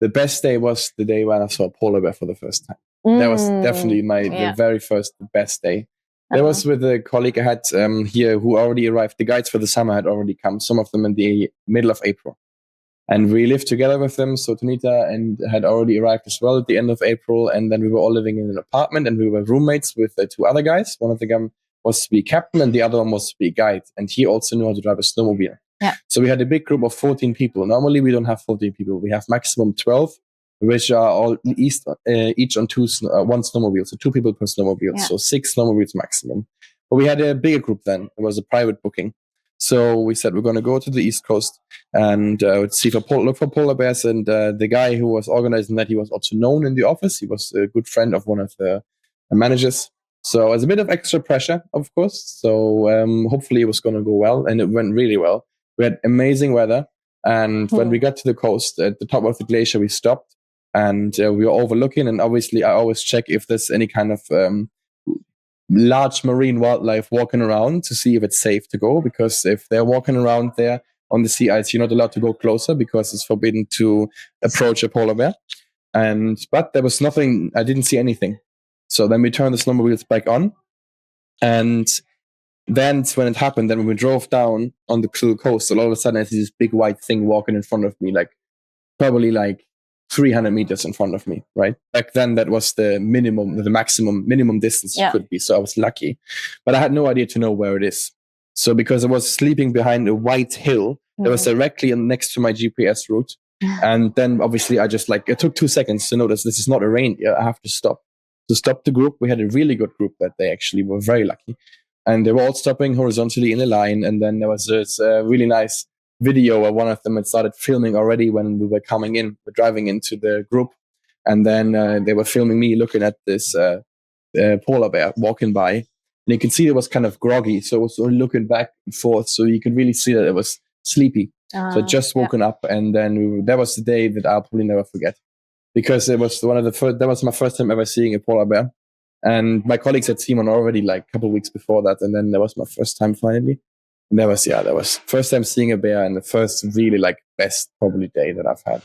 the best day was the day when I saw a polar bear for the first time. That was definitely the very first, the best day. That was with a colleague I had here who already arrived. The guides for the summer had already come, some of them in the middle of April. And we lived together with them. So Tanita and had already arrived as well at the end of April. And then we were all living in an apartment and we were roommates with the two other guys. One of them was to be captain and the other one was to be guide. And he also knew how to drive a snowmobile. Yeah. So we had a big group of 14 people. Normally we don't have 14 people. We have maximum 12, which are all each on one snowmobile. So 2 people per snowmobile. Yeah. So 6 snowmobiles maximum. But we had a bigger group then. It was a private booking. So we said we're going to go to the East Coast and see look for polar bears. And the guy who was organizing that, he was also known in the office. He was a good friend of one of the managers. So it was a bit of extra pressure, of course. So hopefully it was going to go well. And it went really well. We had amazing weather. And when we got to the coast, at the top of the glacier, we stopped. And we were overlooking. And obviously, I always check if there's any kind of large marine wildlife walking around to see if it's safe to go, because if they're walking around there on the sea ice, you're not allowed to go closer because it's forbidden to approach a polar bear. But there was nothing, I didn't see anything. So then we turned the snowmobiles back on. And then when it happened, then when we drove down on the coast, all of a sudden I see this big white thing walking in front of me, probably 300 meters in front of me, right? Back then, that was the minimum distance it could be. So I was lucky. But I had no idea to know where it is. So because I was sleeping behind a white hill that was directly next to my GPS route. And then obviously I just it took 2 seconds to notice this is not a reindeer. I have to stop. To stop the group, we had a really good group that day, actually. We were very lucky. And they were all stopping horizontally in a line. And then there was this really nice video where one of them had started filming already when we were driving into the group. And then they were filming me looking at this polar bear walking by. And you can see it was kind of groggy. So it was looking back and forth. So you could really see that it was sleepy. So just woken up. And then that was the day that I'll probably never forget. Because it was that was my first time ever seeing a polar bear. And my colleagues had seen one already a couple of weeks before that. And then that was my first time finally. And that was first time seeing a bear and the first really best probably day that I've had.